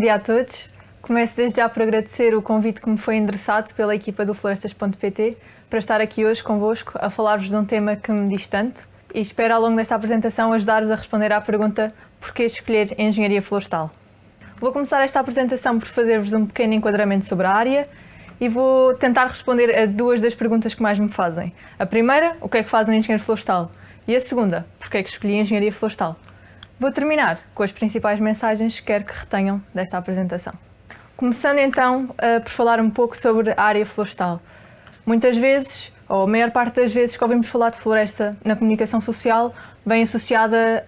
dia a todos. Começo desde já por agradecer o convite que me foi endereçado pela equipa do Florestas.pt para estar aqui hoje convosco a falar-vos de um tema que me diz tanto e espero ao longo desta apresentação ajudar-vos a responder à pergunta porquê escolher Engenharia Florestal. Vou começar esta apresentação por fazer-vos um pequeno enquadramento sobre a área e vou tentar responder a duas das perguntas que mais me fazem. A primeira, o que é que faz um engenheiro florestal? E a segunda, porquê é que escolhi Engenharia Florestal? Vou terminar com as principais mensagens que quero que retenham desta apresentação. Começando então por falar um pouco sobre a área florestal. Muitas vezes, ou a maior parte das vezes que ouvimos falar de floresta na comunicação social, vem associada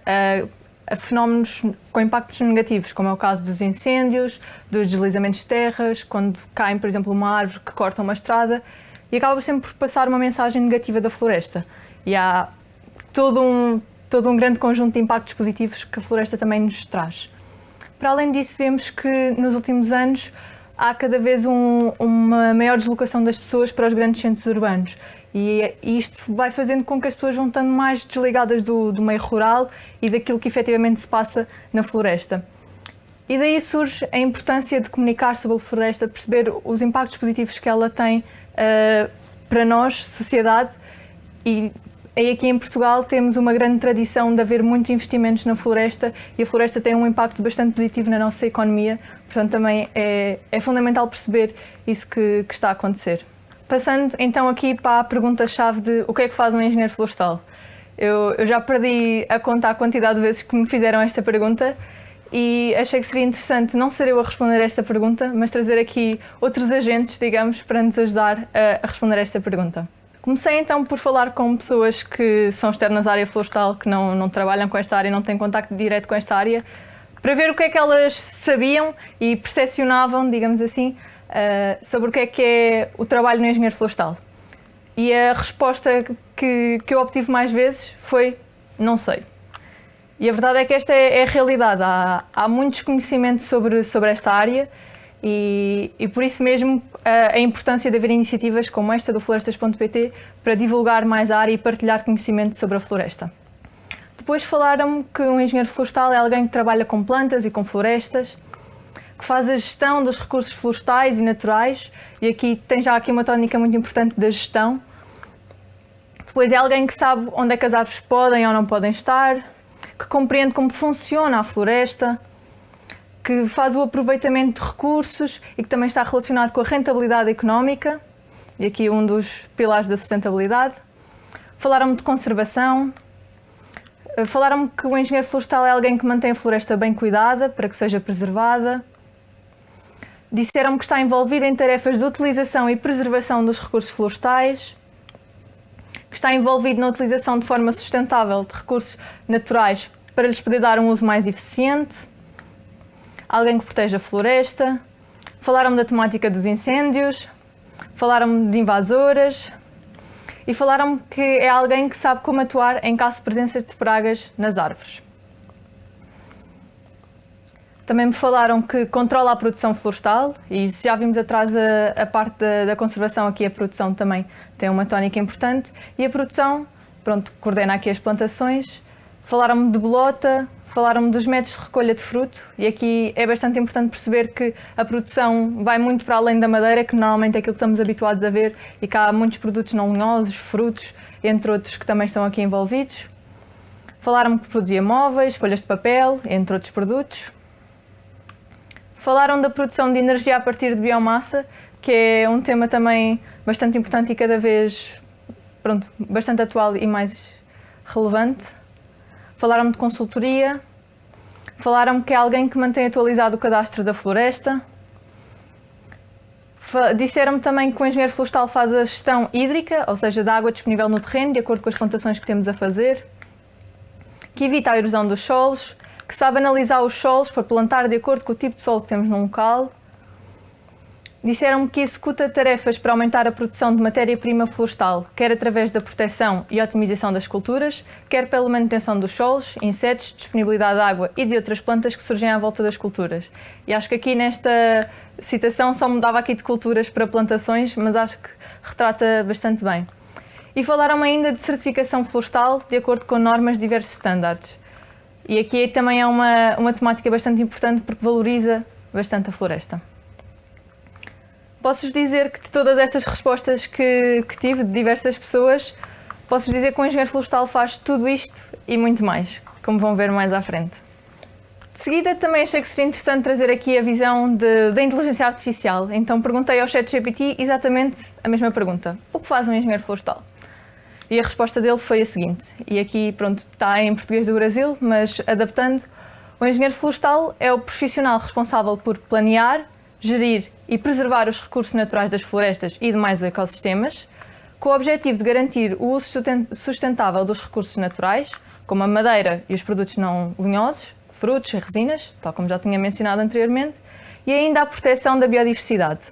a fenómenos com impactos negativos, como é o caso dos incêndios, dos deslizamentos de terras, quando caem, por exemplo, uma árvore que corta uma estrada, e acaba sempre por passar uma mensagem negativa da floresta. E há todo um grande conjunto de impactos positivos que a floresta também nos traz. Para além disso, vemos que nos últimos anos há cada vez uma maior deslocação das pessoas para os grandes centros urbanos e isto vai fazendo com que as pessoas vão estando mais desligadas do meio rural e daquilo que efetivamente se passa na floresta. E daí surge a importância de comunicar sobre a floresta, perceber os impactos positivos que ela tem para nós, sociedade, e aqui em Portugal temos uma grande tradição de haver muitos investimentos na floresta e a floresta tem um impacto bastante positivo na nossa economia, portanto também é fundamental perceber isso que está a acontecer. Passando então aqui para a pergunta-chave de o que é que faz um engenheiro florestal? Eu já perdi a conta a quantidade de vezes que me fizeram esta pergunta e achei que seria interessante não ser eu a responder esta pergunta, mas trazer aqui outros agentes, digamos, para nos ajudar a responder esta pergunta. Comecei então por falar com pessoas que são externas à área florestal, que não trabalham com esta área, não têm contacto direto com esta área, para ver o que é que elas sabiam e percepcionavam, digamos assim, sobre o que é o trabalho no engenheiro florestal. E a resposta que eu obtive mais vezes foi: não sei. E a verdade é que esta é a realidade. Há muito desconhecimento sobre esta área. E por isso mesmo a importância de haver iniciativas como esta do Florestas.pt para divulgar mais a área e partilhar conhecimento sobre a floresta. Depois falaram-me que um engenheiro florestal é alguém que trabalha com plantas e com florestas, que faz a gestão dos recursos florestais e naturais, e aqui tem já uma tónica muito importante da gestão. Depois é alguém que sabe onde é que as árvores podem ou não podem estar, que compreende como funciona a floresta, que faz o aproveitamento de recursos e que também está relacionado com a rentabilidade económica, e aqui um dos pilares da sustentabilidade. Falaram-me de conservação, falaram-me que o engenheiro florestal é alguém que mantém a floresta bem cuidada para que seja preservada. Disseram-me que está envolvido em tarefas de utilização e preservação dos recursos florestais, que está envolvido na utilização de forma sustentável de recursos naturais para lhes poder dar um uso mais eficiente. Alguém que protege a floresta, falaram-me da temática dos incêndios, falaram-me de invasoras e falaram-me que é alguém que sabe como atuar em caso de presença de pragas nas árvores. Também me falaram que controla a produção florestal e se já vimos atrás a parte da conservação, aqui a produção também tem uma tónica importante e a produção, coordena aqui as plantações. Falaram-me de bolota, falaram-me dos métodos de recolha de fruto e aqui é bastante importante perceber que a produção vai muito para além da madeira, que normalmente é aquilo que estamos habituados a ver e que há muitos produtos não lenhosos, frutos, entre outros que também estão aqui envolvidos. Falaram-me que produzia móveis, folhas de papel, entre outros produtos. Falaram da produção de energia a partir de biomassa, que é um tema também bastante importante e cada vez bastante atual e mais relevante. Falaram-me de consultoria, falaram-me que é alguém que mantém atualizado o cadastro da floresta. Disseram-me também que o engenheiro florestal faz a gestão hídrica, ou seja, da água disponível no terreno, de acordo com as plantações que temos a fazer, que evita a erosão dos solos, que sabe analisar os solos para plantar de acordo com o tipo de solo que temos num local. Disseram-me que executa tarefas para aumentar a produção de matéria-prima florestal, quer através da proteção e otimização das culturas, quer pela manutenção dos solos, insetos, disponibilidade de água e de outras plantas que surgem à volta das culturas. E acho que aqui nesta citação só mudava aqui de culturas para plantações, mas acho que retrata bastante bem. E falaram-me ainda de certificação florestal de acordo com normas de diversos estándares. E aqui também é uma temática bastante importante porque valoriza bastante a floresta. Posso-vos dizer que de todas estas respostas que tive de diversas pessoas, posso-vos dizer que o engenheiro florestal faz tudo isto e muito mais, como vão ver mais à frente. De seguida, também achei que seria interessante trazer aqui a visão da inteligência artificial. Então perguntei ao ChatGPT exatamente a mesma pergunta. O que faz um engenheiro florestal? E a resposta dele foi a seguinte, e aqui pronto, está em português do Brasil, mas adaptando, o engenheiro florestal é o profissional responsável por planear, gerir e preservar os recursos naturais das florestas e demais ecossistemas, com o objetivo de garantir o uso sustentável dos recursos naturais, como a madeira e os produtos não lenhosos, frutos e resinas, tal como já tinha mencionado anteriormente, e ainda a proteção da biodiversidade.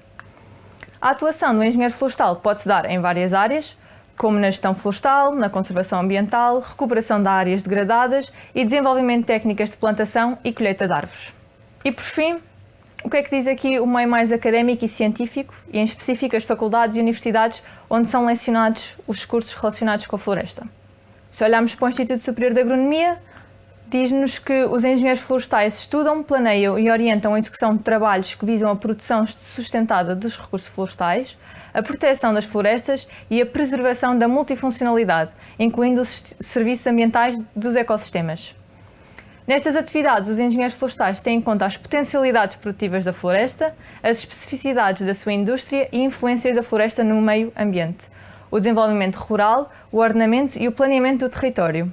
A atuação do engenheiro florestal pode-se dar em várias áreas, como na gestão florestal, na conservação ambiental, recuperação de áreas degradadas e desenvolvimento de técnicas de plantação e colheita de árvores. E por fim, o que é que diz aqui o meio mais académico e científico, e em específico as faculdades e universidades onde são lecionados os cursos relacionados com a floresta? Se olharmos para o Instituto Superior de Agronomia, diz-nos que os engenheiros florestais estudam, planeiam e orientam a execução de trabalhos que visam a produção sustentada dos recursos florestais, a proteção das florestas e a preservação da multifuncionalidade, incluindo os serviços ambientais dos ecossistemas. Nestas atividades, os engenheiros florestais têm em conta as potencialidades produtivas da floresta, as especificidades da sua indústria e influências da floresta no meio ambiente, o desenvolvimento rural, o ordenamento e o planeamento do território.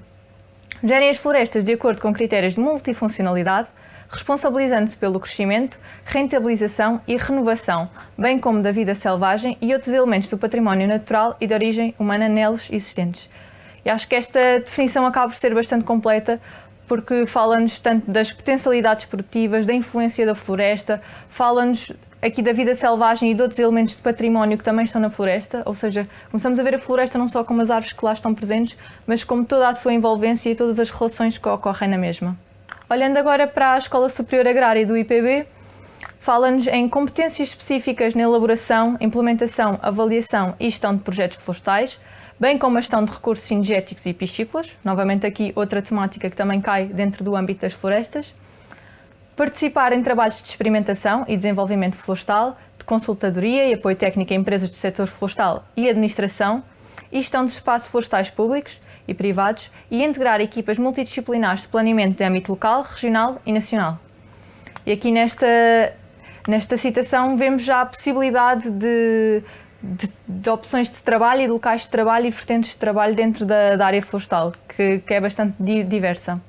Gerem as florestas de acordo com critérios de multifuncionalidade, responsabilizando-se pelo crescimento, rentabilização e renovação, bem como da vida selvagem e outros elementos do património natural e de origem humana neles existentes. E acho que esta definição acaba por ser bastante completa, porque fala-nos tanto das potencialidades produtivas, da influência da floresta, fala-nos aqui da vida selvagem e de outros elementos de património que também estão na floresta, ou seja, começamos a ver a floresta não só como as árvores que lá estão presentes, mas como toda a sua envolvência e todas as relações que ocorrem na mesma. Olhando agora para a Escola Superior Agrária do IPB, fala-nos em competências específicas na elaboração, implementação, avaliação e gestão de projetos florestais, bem como a gestão de recursos cinegéticos e piscícolas, novamente aqui outra temática que também cai dentro do âmbito das florestas, participar em trabalhos de experimentação e desenvolvimento florestal, de consultadoria e apoio técnico a empresas do setor florestal e administração, e gestão de espaços florestais públicos e privados, e integrar equipas multidisciplinares de planeamento de âmbito local, regional e nacional. E aqui nesta citação vemos já a possibilidade de opções de trabalho e de locais de trabalho e vertentes de trabalho dentro da área florestal, que é bastante diversa.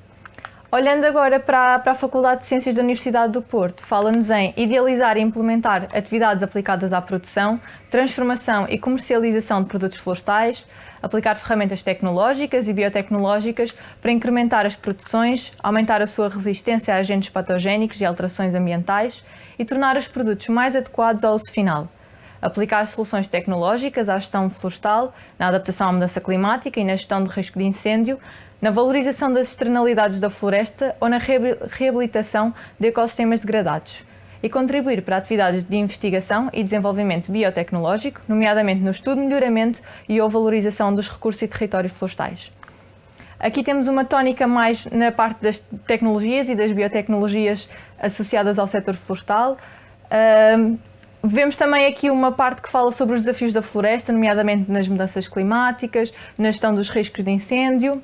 Olhando agora para a Faculdade de Ciências da Universidade do Porto, fala-nos em idealizar e implementar atividades aplicadas à produção, transformação e comercialização de produtos florestais, aplicar ferramentas tecnológicas e biotecnológicas para incrementar as produções, aumentar a sua resistência a agentes patogénicos e alterações ambientais e tornar os produtos mais adequados ao uso final. Aplicar soluções tecnológicas à gestão florestal, na adaptação à mudança climática e na gestão de risco de incêndio, na valorização das externalidades da floresta ou na reabilitação de ecossistemas degradados, e contribuir para atividades de investigação e desenvolvimento biotecnológico, nomeadamente no estudo, melhoramento e ou valorização dos recursos e territórios florestais. Aqui temos uma tónica mais na parte das tecnologias e das biotecnologias associadas ao setor florestal. Vemos também aqui uma parte que fala sobre os desafios da floresta, nomeadamente nas mudanças climáticas, na gestão dos riscos de incêndio.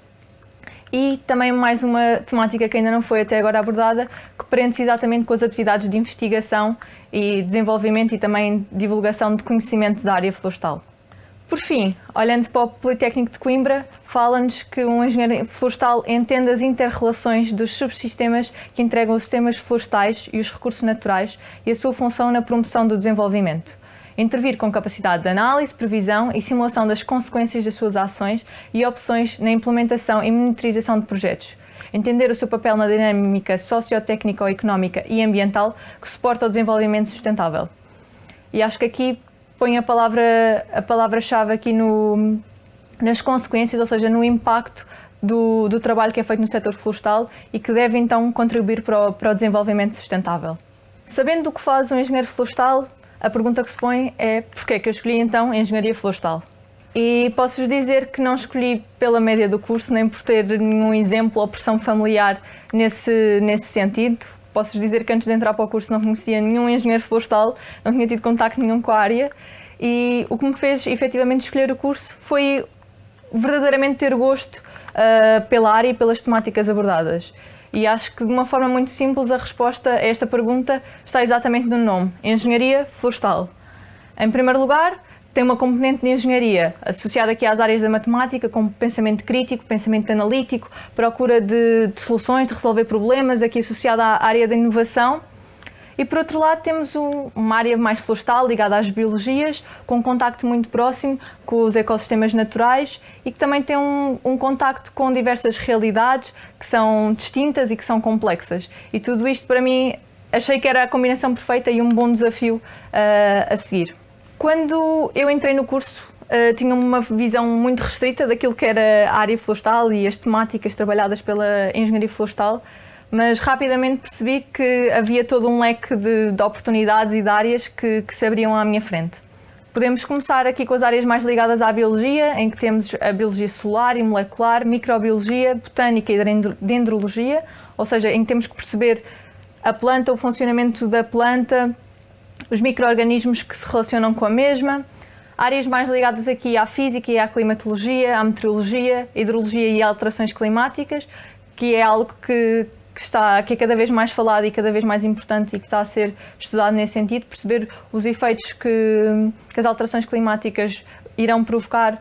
E também mais uma temática que ainda não foi até agora abordada, que prende-se exatamente com as atividades de investigação e desenvolvimento e também divulgação de conhecimento da área florestal. Por fim, olhando para o Politécnico de Coimbra, fala-nos que um engenheiro florestal entende as inter-relações dos subsistemas que entregam os sistemas florestais e os recursos naturais e a sua função na promoção do desenvolvimento. Intervir com capacidade de análise, previsão e simulação das consequências das suas ações e opções na implementação e monitorização de projetos. Entender o seu papel na dinâmica sociotécnico-económica e ambiental que suporta o desenvolvimento sustentável. E acho que aqui põe a palavra-chave aqui nas consequências, ou seja, no impacto do trabalho que é feito no setor florestal e que deve então contribuir para o desenvolvimento sustentável. Sabendo do que faz um engenheiro florestal, a pergunta que se põe é porquê é que eu escolhi então a Engenharia Florestal? E posso-vos dizer que não escolhi pela média do curso, nem por ter nenhum exemplo ou pressão familiar nesse sentido. posso dizer que antes de entrar para o curso não conhecia nenhum engenheiro florestal, não tinha tido contacto nenhum com a área, e o que me fez efetivamente escolher o curso foi verdadeiramente ter gosto pela área e pelas temáticas abordadas. E acho que de uma forma muito simples a resposta a esta pergunta está exatamente no nome: Engenharia Florestal. Em primeiro lugar, tem uma componente de engenharia associada aqui às áreas da matemática, como pensamento crítico, pensamento analítico, procura de soluções, de resolver problemas, aqui associada à área da inovação. E por outro lado temos uma área mais florestal, ligada às biologias, com um contacto muito próximo com os ecossistemas naturais e que também tem um contacto com diversas realidades que são distintas e que são complexas. E tudo isto para mim achei que era a combinação perfeita e um bom desafio a seguir. Quando eu entrei no curso, tinha uma visão muito restrita daquilo que era a área florestal e as temáticas trabalhadas pela engenharia florestal, mas rapidamente percebi que havia todo um leque de oportunidades e de áreas que se abriam à minha frente. Podemos começar aqui com as áreas mais ligadas à biologia, em que temos a biologia celular e molecular, microbiologia, botânica e dendrologia, ou seja, em que temos que perceber a planta, o funcionamento da planta, os micro-organismos que se relacionam com a mesma. Áreas mais ligadas aqui à física e à climatologia, à meteorologia, hidrologia e alterações climáticas, que é algo que é cada vez mais falado e cada vez mais importante e que está a ser estudado nesse sentido, perceber os efeitos que as alterações climáticas irão provocar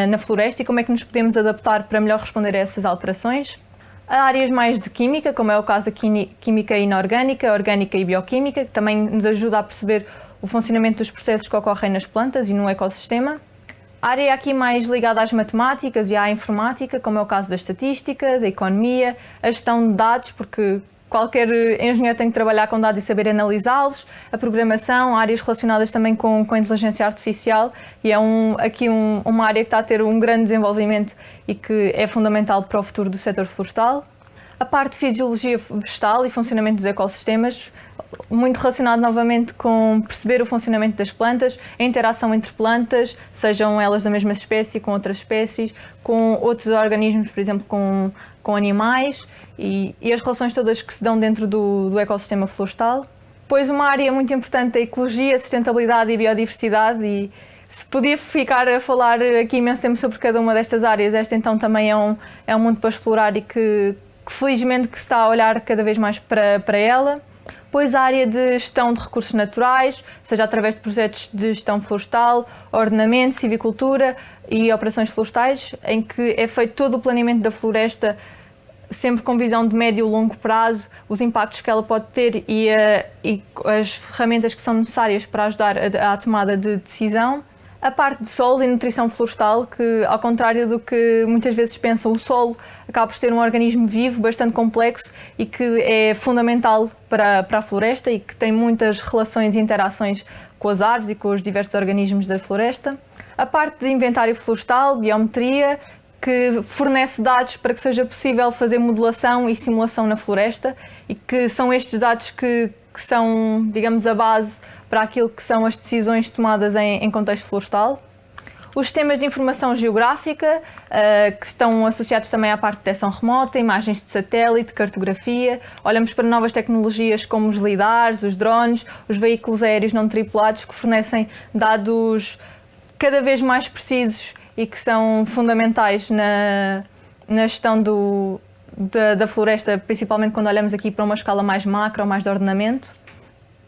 na floresta e como é que nos podemos adaptar para melhor responder a essas alterações. Há áreas mais de química, como é o caso da química inorgânica, orgânica e bioquímica, que também nos ajuda a perceber o funcionamento dos processos que ocorrem nas plantas e no ecossistema. A área aqui mais ligada às matemáticas e à informática, como é o caso da estatística, da economia, a gestão de dados, porque qualquer engenheiro tem que trabalhar com dados e saber analisá-los, a programação, áreas relacionadas também com a inteligência artificial, e é uma área que está a ter um grande desenvolvimento e que é fundamental para o futuro do setor florestal. A parte de fisiologia vegetal e funcionamento dos ecossistemas, muito relacionado novamente com perceber o funcionamento das plantas, a interação entre plantas, sejam elas da mesma espécie, com outras espécies, com outros organismos, por exemplo, com animais, e as relações todas que se dão dentro do ecossistema florestal. Depois uma área muito importante, a ecologia, a sustentabilidade e a biodiversidade, e se podia ficar a falar aqui imenso tempo sobre cada uma destas áreas, esta então também é um mundo para explorar e que felizmente que se está a olhar cada vez mais para ela. Depois a área de gestão de recursos naturais, seja através de projetos de gestão florestal, ordenamento, silvicultura e operações florestais, em que é feito todo o planeamento da floresta, sempre com visão de médio e longo prazo, os impactos que ela pode ter e as ferramentas que são necessárias para ajudar à tomada de decisão. A parte de solos e nutrição florestal, que ao contrário do que muitas vezes pensam, o solo acaba por ser um organismo vivo, bastante complexo e que é fundamental para a floresta e que tem muitas relações e interações com as árvores e com os diversos organismos da floresta. A parte de inventário florestal, biometria, que fornece dados para que seja possível fazer modelação e simulação na floresta e que são estes dados que são, digamos, a base para aquilo que são as decisões tomadas em contexto florestal. Os sistemas de informação geográfica, que estão associados também à parte de detecção remota, imagens de satélite, cartografia. Olhamos para novas tecnologias como os lidars, os drones, os veículos aéreos não tripulados, que fornecem dados cada vez mais precisos e que são fundamentais na gestão da floresta, principalmente quando olhamos aqui para uma escala mais macro ou mais de ordenamento.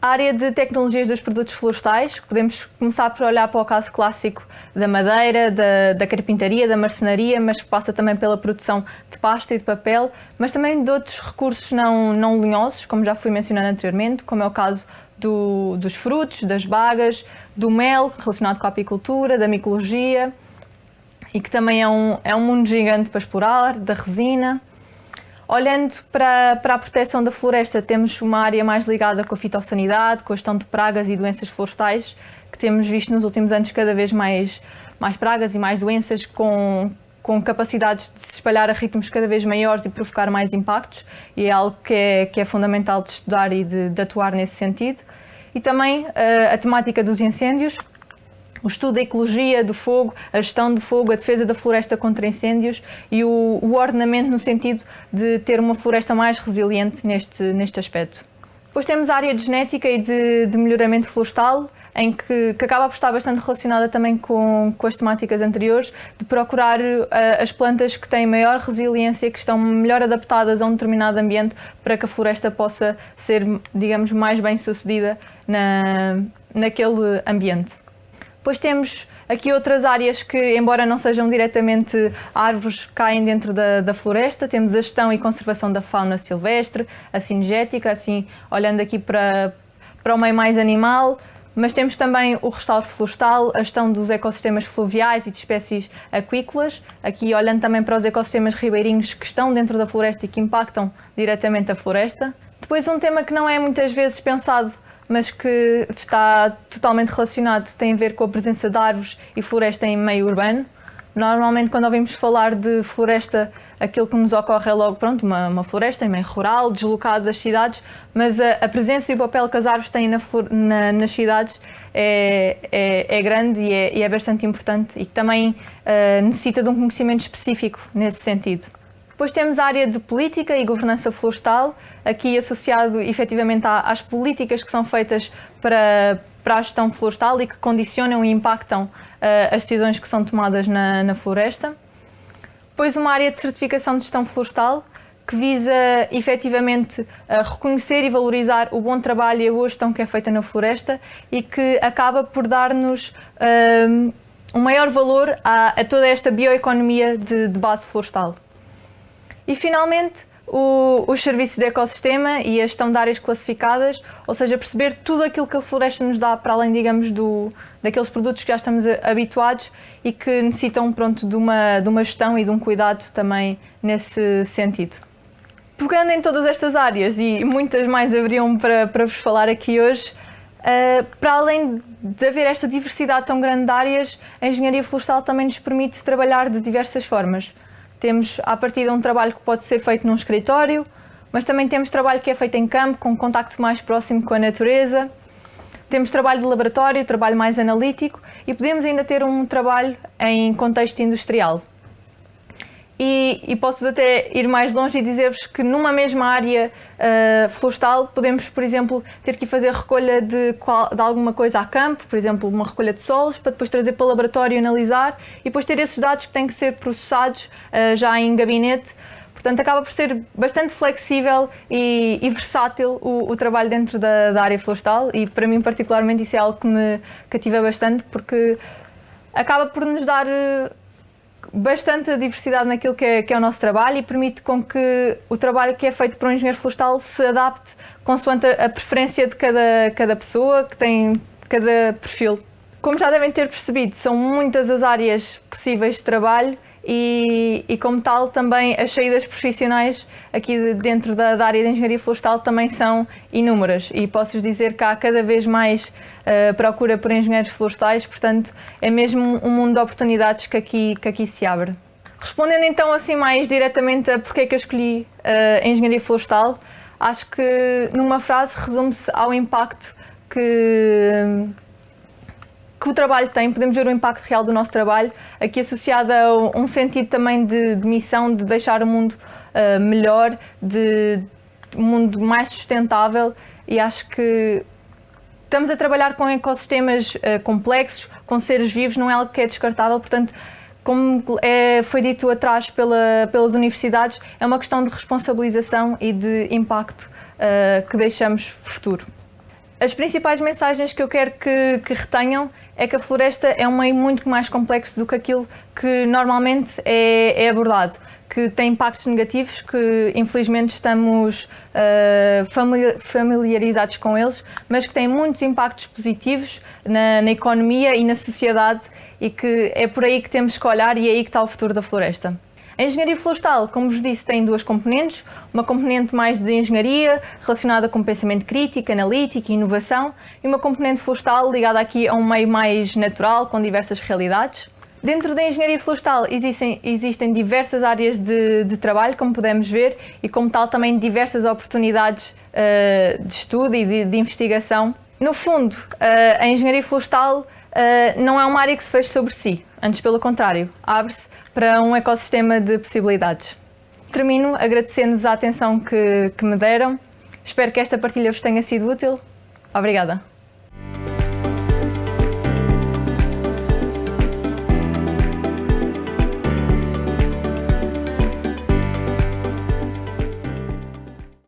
A área de tecnologias dos produtos florestais, podemos começar por olhar para o caso clássico da madeira, da carpintaria, da marcenaria, mas que passa também pela produção de pasta e de papel, mas também de outros recursos não lenhosos, como já fui mencionando anteriormente, como é o caso dos frutos, das bagas, do mel, relacionado com a apicultura, da micologia, e que também é um mundo gigante para explorar, da resina. Olhando para a proteção da floresta, temos uma área mais ligada com a fitossanidade, com a gestão de pragas e doenças florestais, que temos visto nos últimos anos cada vez mais pragas e mais doenças com capacidades de se espalhar a ritmos cada vez maiores e provocar mais impactos, e é algo que é fundamental de estudar e de atuar nesse sentido. E também a temática dos incêndios, o estudo da ecologia do fogo, a gestão do fogo, a defesa da floresta contra incêndios e o ordenamento no sentido de ter uma floresta mais resiliente neste aspecto. Depois temos a área de genética e de melhoramento florestal, em que acaba por estar bastante relacionada também com as temáticas anteriores, de procurar as plantas que têm maior resiliência, que estão melhor adaptadas a um determinado ambiente, para que a floresta possa ser, digamos, mais bem sucedida naquele ambiente. Depois temos aqui outras áreas que, embora não sejam diretamente árvores, caem dentro da floresta. Temos a gestão e conservação da fauna silvestre, a cinegética, assim olhando aqui para o meio mais animal, mas temos também o restauro florestal, a gestão dos ecossistemas fluviais e de espécies aquícolas, aqui olhando também para os ecossistemas ribeirinhos que estão dentro da floresta e que impactam diretamente a floresta. Depois um tema que não é muitas vezes pensado, mas que está totalmente relacionado, tem a ver com a presença de árvores e floresta em meio urbano. Normalmente, quando ouvimos falar de floresta, aquilo que nos ocorre é logo, uma floresta em meio rural, deslocado das cidades, mas a presença e o papel que as árvores têm nas cidades é grande e é bastante importante, e que também necessita de um conhecimento específico nesse sentido. Depois temos a área de política e governança florestal, aqui associado efetivamente às políticas que são feitas para a gestão florestal e que condicionam e impactam as decisões que são tomadas na floresta. Depois uma área de certificação de gestão florestal, que visa efetivamente reconhecer e valorizar o bom trabalho e a boa gestão que é feita na floresta e que acaba por dar-nos um maior valor a toda esta bioeconomia de base florestal. E finalmente, os serviços de ecossistema e a gestão de áreas classificadas, ou seja, perceber tudo aquilo que a floresta nos dá para além, digamos, daqueles produtos que já estamos habituados e que necessitam, de uma gestão e de um cuidado também nesse sentido. Pegando em todas estas áreas, e muitas mais haveriam para vos falar aqui hoje, para além de haver esta diversidade tão grande de áreas, a engenharia florestal também nos permite trabalhar de diversas formas. Temos, à partida, um trabalho que pode ser feito num escritório, mas também temos trabalho que é feito em campo, com contacto mais próximo com a natureza. Temos trabalho de laboratório, trabalho mais analítico e podemos ainda ter um trabalho em contexto industrial. E posso até ir mais longe e dizer-vos que numa mesma área florestal podemos, por exemplo, ter que fazer recolha de alguma coisa a campo, por exemplo, uma recolha de solos, para depois trazer para o laboratório e analisar e depois ter esses dados que têm que ser processados já em gabinete. Portanto, acaba por ser bastante flexível e versátil o trabalho dentro da área florestal e, para mim, particularmente, isso é algo que me cativa bastante porque acaba por nos dar bastante diversidade naquilo que é o nosso trabalho e permite com que o trabalho que é feito por um engenheiro florestal se adapte consoante a preferência de cada pessoa, que tem cada perfil. Como já devem ter percebido, são muitas as áreas possíveis de trabalho e como tal também as saídas profissionais aqui dentro da área de engenharia florestal também são inúmeras e posso-vos dizer que há cada vez mais procura por engenheiros florestais, portanto é mesmo um mundo de oportunidades que aqui se abre. Respondendo então assim mais diretamente a porque é que eu escolhi a engenharia florestal, acho que numa frase resume-se ao impacto que o trabalho tem. Podemos ver o impacto real do nosso trabalho, aqui associado a um sentido também de missão, de deixar o mundo melhor, de um mundo mais sustentável e acho que estamos a trabalhar com ecossistemas complexos, com seres vivos, não é algo que é descartável, portanto, como foi dito atrás pelas universidades, é uma questão de responsabilização e de impacto que deixamos futuro. As principais mensagens que eu quero que retenham é que a floresta é um meio muito mais complexo do que aquilo que normalmente é abordado, que tem impactos negativos, que infelizmente estamos familiarizados com eles, mas que tem muitos impactos positivos na economia e na sociedade e que é por aí que temos que olhar e é aí que está o futuro da floresta. A engenharia florestal, como vos disse, tem duas componentes, uma componente mais de engenharia, relacionada com pensamento crítico, analítico e inovação, e uma componente florestal ligada aqui a um meio mais natural, com diversas realidades. Dentro da engenharia florestal existem diversas áreas de trabalho, como podemos ver, e como tal também diversas oportunidades de estudo e de investigação. No fundo, a engenharia florestal não é uma área que se feche sobre si, antes pelo contrário, abre-se para um ecossistema de possibilidades. Termino agradecendo-vos a atenção que me deram. Espero que esta partilha vos tenha sido útil. Obrigada.